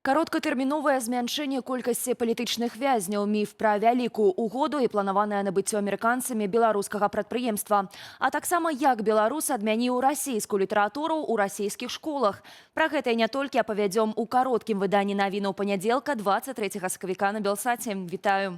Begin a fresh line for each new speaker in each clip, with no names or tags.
Кароткатэрміновае змяншэнне колькасці палітычных вязняў, міф пра вялікую угоду і планаванае набыццё амерыканцамі беларускага прадпрыемства. А таксама як беларус адмяніў расійскую літаратуру ў расійскіх школах. Пра гэта і не толькі апавядзём у кароткім выданні навінаў панядзелка 23 сакавіка на Белсаце. Вітаю!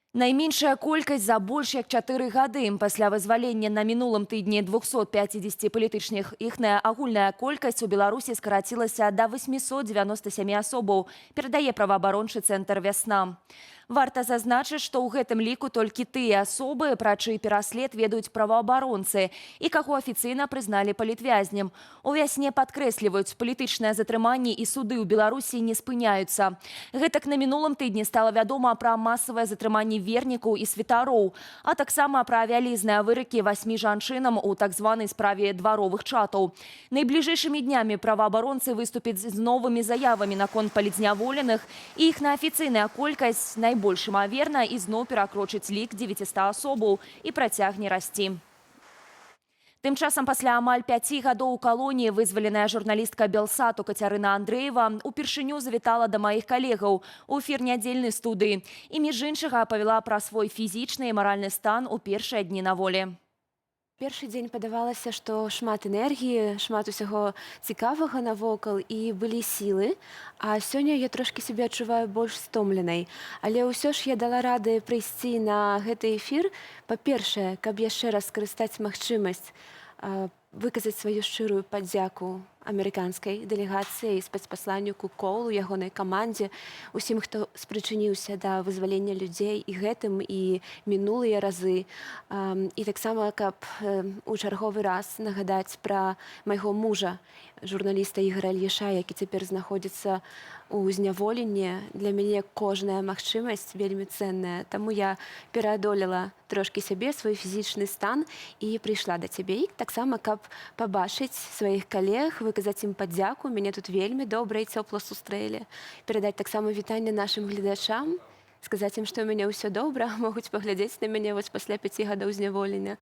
Найменшая колькасць за больш як 4 гады. Пасля вызвалення на мінулым тыдні 250 палітычных іхная агульная колькасць у Беларусі скарацілася да 897 асобаў, перадае праваабарончы цэнтр «Вясна». Варта зазначыць, што ў гэтым ліку толькі тыя асобы, пра чый пераслед ведаюць праваабаронцы і каго афіцыйна прызналі палітвязнем. У «Вясне» падкрэсліваюць, палітычныя затрыманні і суды ў Беларусі не спыняюцца. Гэтак на мінулым тыдні стала вядома пра масавае затрыманне вернікаў і святароў, а таксама пра вялізныя выракі 8 жанчынам у так званай справе дваровых чатаў. Найбліжэйшымі днямі праваабаронцы выступяць з новымі заявамі наконт палітзняволеных, і іхная афіцыйная колькасць найбольш імаверна ізноў перакрочыць лік 900 асобаў і працягне расці. Тым часам пасля амаль 5 гадоў у калоніі вызваленая журналістка Белсату Кацярына Андрэева упершыню завітала да маіх калегаў у эфір нядзельнай студыі і між іншага апавяла пра свой фізічны і маральны стан у першыя дні на волі.
Першы дзень падавалася, што шмат энергіі, шмат усяго цікавага навокал і былі сілы, а сёння я трошкі сябе адчуваю больш стомленай. Але ўсё ж я дала рады прыйсці на гэты эфір, па-першае, каб яшчэ раз скарыстаць магчымасць выказаць сваю шчырую падзяку амерыканскай дэлегацыі і спецпасланніку Коулу, ягонай камандзе, усім, хто спрычыніўся да вызвалення людзей і гэтым, і мінулыя разы. І таксама, каб у чарговы раз нагадаць пра майго мужа, журналіста Ігара Ільяша, які цяпер знаходзіцца ў зняволенні. Для мяне кожная магчымасць вельмі цэнная. Таму я пераадолела трошкі сябе, свой фізічны стан і прыйшла да цябе. І таксама, каб пабачыць сваіх калег, выказаць ім падзяку. Мяне тут вельмі добра і цёпла сустрэлі. Перадаць таксама вітанне нашым гледачам, сказаць ім, што ў мяне ўсё добра, могуць паглядзець на мяне вось пасля 5 гадоў зняволення.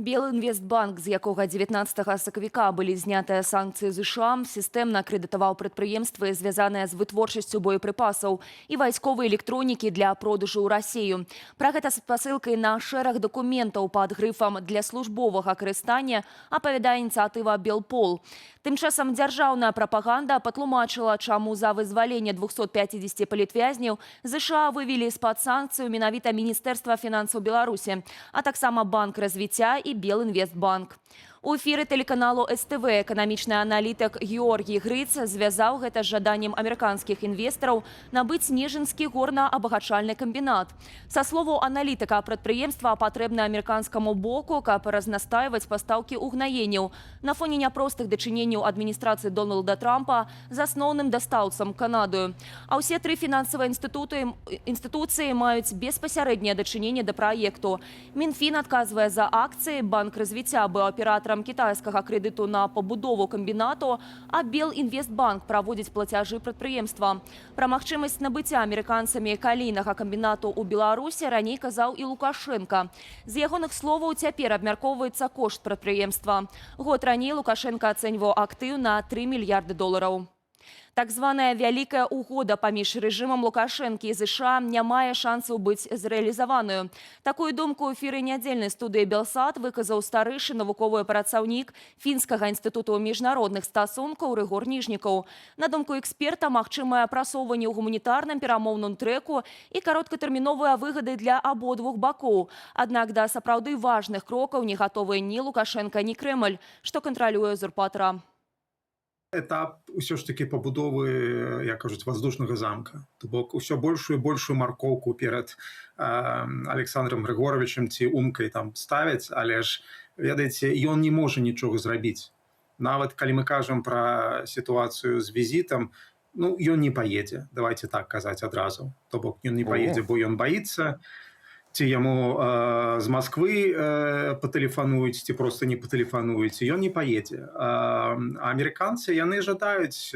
Белінвестбанк, з якога 19 сакавіка былі знятыя санкцыі ЗША, сістэмна крэдытаваў прадпрыемствы, звязаныя з вытворчасцю боепрыпасаў і вайсковай электронікі для продажу ў Расію. Пра гэта з спасылкай на шэраг дакументаў пад грыфам «Для службовага карыстання» апавядае ініцыятыва «Белпол». Тым часам дзяржаўная прапаганда патлумачыла, чаму за вызваленне 250 палітвязняў ЗША вывелі з-пад санкцыю менавіта Міністэрства фінансаў Беларусі, а таксама Банк развіцця і Белінвестбанк. У эфіры тэлеканалу СТВ эканамічны аналітык Георгій Грыц звязаў гэта з жаданнем амерыканскіх інвестараў набыць Снежинскі горна-абагачальны камбінат. Са словаў аналітыка, прадпрыемства патрэбна амерыканскаму боку, каб разнастайваць пастаўкі ўгнаенняў на фоне няпростых дачыненняў адміністрацыі Дональда Трампа з асноўным дастаўцам Канадою. А ўсе тры фінансавыя інстытуцыі маюць беспасярэдняе дачыненне да праекту. Мінфін адказвае за акцыі, Банк развіцця быў аператарам кітайскага крэдыту на пабудову камбінату, а Белінвестбанк праводзіць плацяжы прадпрыемства. Пра магчымасць набыцця амерыканцамі калійнага камбінату ў Беларусі раней казаў і Лукашенка. З ягоных словаў цяпер абмяркоўваецца кошт прадпрыемства. Год раней Лукашенка ацэньваў актыў на 3 мільярды долараў. Так званая вялікая угода паміж рэжымам Лукашэнкі і ЗША не мае шансаў быць зрэалізаваную. Такую думку ў эфіры нядзельнай студыі «Белсат» выказаў старэйшы навуковы працаўнік Фінскага інстытуту міжнародных стасункаў Рыгор Ніжнікаў. На думку эксперта, магчымае прасоўванне ў гуманітарным перамоўным трэку і кароткатэрміновыя выгады для абодвух бакоў. Аднак да сапраўды важных крокаў не гатовыя ні Лукашенка, ні Крэмль, што кантралюе узурпатара.
Этап ўсё ж такі пабудовы, як кажуць, воздушнага замка. То бок усё большую і большую маркоўку перад Александром Григоровичем ці умкай там ставяць, але ж, ведаеце, ён не можа нічога зрабіць. Нават калі мы кажам пра сітуацыю з візітам, ну, ён не паедзе, давайте так казаць адразу. То бок ён не паедзе, бо ён баіцца, ці яму з Масквы патэлефануюць, ці проста не патэлефануюць, і ён не паедзе. А амерыканцы, яны жадаюць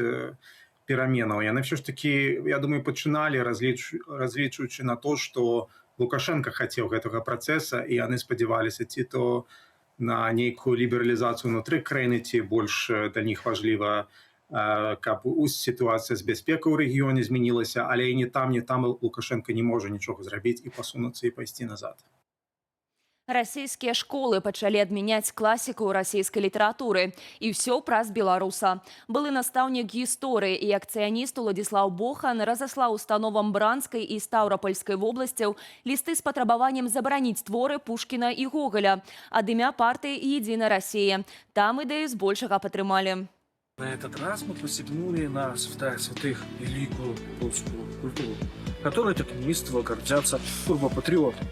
пераменаў. Яны ўсё ж такі, я думаю, пачыналі, разлічваючы на то, што Лукашенко хацеў гэтага працэса, і яны спадзяваліся ці то на нейкую лібералізацыю ўнутры краіны, ці больш для них важліва, каб сітуацыя з бяспекай у рэгіёне змянілася, але і ні там Лукашенко не можа нічога зрабіць і пасунуцца і пайсці назад.
Расійскія школы пачалі адмяняць класіку расійскай літаратуры. І ўсё праз беларуса. Былы настаўнік гісторыі і акцыяніст Уладзіслаў Бохан разаслаў установам Бранскай і Стаўрапольскай вобласцяў лісты з патрабаваннем забараніць творы Пушкіна і Гоголя ад імя партыі «Единая Россия». Там ідэю збольшага падтрымалі.
На этот раз мы посягнули на святая святых великую русскую культуру, которой так неистово гордятся турбопатриоты.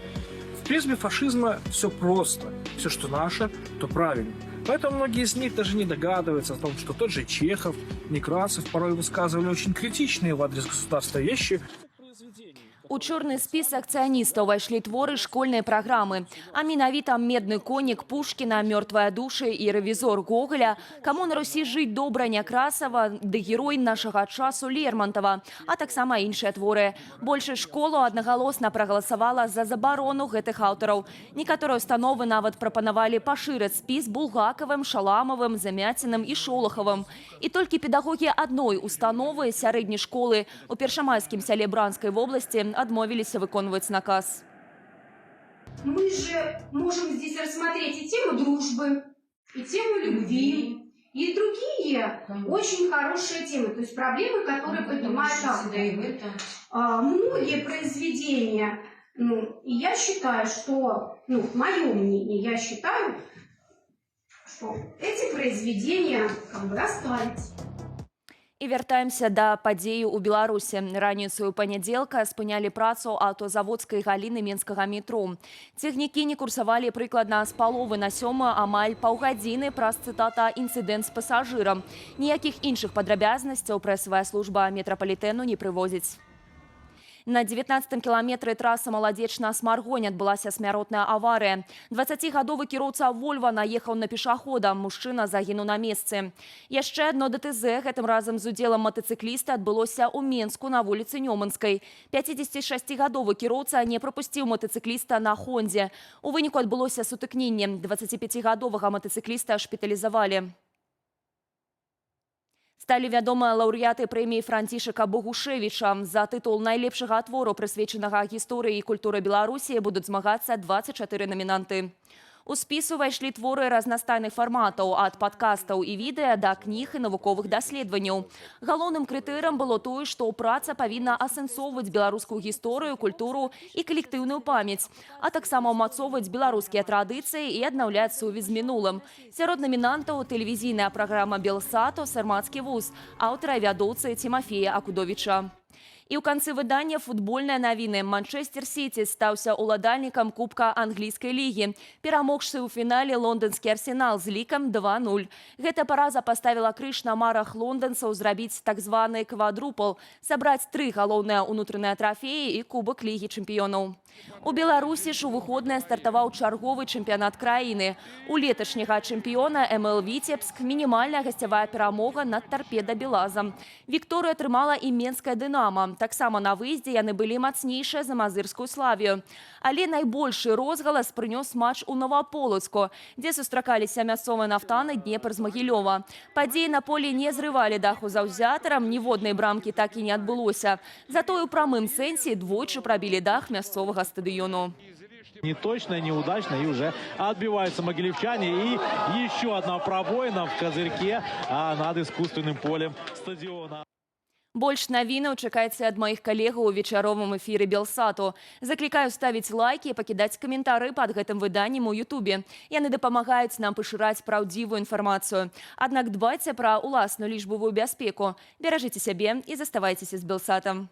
В призме фашизма все просто. Все, что наше, то правильно. Поэтому многие из них даже не догадываются о том, что тот же Чехов, Некрасов порой высказывали очень критичные в адрес государства вещи.
У чорны спіс акцыяністаў увайшлі творы школьнай праграмы. А менавіта «Медны конік» Пушкіна, «Мёртвая душа» і «Рэвізор» Гоголя, «Каму на Русі жыць добра» Някрасава, ды «Герой нашага часу» Лермонтова, а таксама іншыя творы. Большасць школу аднагалосна прагаласавала за забарону гэтых аўтараў. Некаторыя установы нават прапанавалі пашырыць спіс Булгакавым, Шаламавым, Замяціным і Шолахавым. І толькі педагогі адной установы сярэдняй школы у першамайскім сяле Бранскай вобласці отмовились выконваць наказ.
Мы же можем здесь рассмотреть и тему дружбы, и тему любви, и другие очень хорошие темы, то есть проблемы, которые поднимают авторы. Многие произведения, и я считаю, что, мое мнение, я считаю, что эти произведения оставить.
І вяртаемся да падзею ў Беларусі. Раніцаю панядзелка спынялі працу аўтозаводскай галіны менскага метро. Цягнікі не курсавалі прыкладна з паловы на 7, амаль паўгадзіны праз, цытата, інцыдэнт з пасажырам. Ніякіх іншых падрабязнасцяў прэсавая служба метрапалітэну не прывозіць. На 19-м кіламетры трасы Маладзечна-Смаргонь адбылася смяротная аварыя. 20-гадовы кіроўца «Вольва» наехаў на пешахода. Мужчына загінуў на месцы. Яшчэ адно ДТЗ, гэтым разам з удзелам матацыкліста, адбылося ў Менску на вуліцы Нёманскай. 56-гадовы кіроўца не прапусціў матацыкліста на «Хондзе». У выніку адбылося сутыкненне. 25-гадовага матацыкліста шпіталізавалі. Сталі вядомыя лаўрэаты прэміі Францішака Богушевіча. За тытул найлепшага твору, прысвечанага гісторыі і культуры Беларусі, будуць змагацца 24 намінанты. У спіс увайшлі творы разнастайных фарматаў, ад падкастаў і відэа да кніг і навуковых даследаванняў. Галоўным крытэрыем было тое, што праца павінна асэнсоўваць беларускую гісторыю, культуру і калектыўную памяць, а таксама ўмацоўваць беларускія традыцыі і аднаўляць сувязь з мінулым. Сярод намінантаў тэлевізійная праграма «Белсато», «Сармацкі вуз», аўтара і вядоўцы Тимофея Акудовіча. І ў канцы выдання футбольныя навіны. Манчестер Сіці стаўся ўладальнікам Кубка англійскай лігі. Перамогшы ў фінале лонданскі Арсенал з лікам 2-0. Гэта параза паставіла крыж на марах лонданцаў зрабіць так званы квадрупл, сабраць 3 галоўныя ўнутраныя трафеі і Кубак лігі чэмпіёнаў. У Беларусі ж у выходныя стартаваў чарговы чэмпіянат краіны. У леташняга чэмпіёна МЛ «Віцебск» мінімальная гасцявая перамога над «Торпеда Белазам». Вікторыю атрымала і Менская «Дынама». Таксама на выездзе яны былі мацнейшыя за мазырскую «Славію». Але найбольшы розгалас прынёс матч у Новаполацку, дзе сустракаліся мясцовыя нафтаны Днепр з Магілёва. Падзеі на полі не зрывалі даху заўзятарам, ніводнай брамкі так і не адбылося. Затое ў прамым сэнсе двойчы прабілі дах мясцовага стадыёну.
Неточная, неудачная, и уже отбиваются могилевчане. И еще одна пробоина в козырьке над искусственным полем стадиона.
Больш навінаў чакайце ад маіх калегаў у вечаровым эфіры Белсату. Заклікаю ставіць лайкі і пакідаць каментары пад гэтым выданнем у Ютубе. Яны дапамагаюць нам пашыраць праўдзівую інфармацыю. Аднак дбайце пра ўласную лічбавую бяспеку. Беражыце сябе і заставайцеся з Белсатам.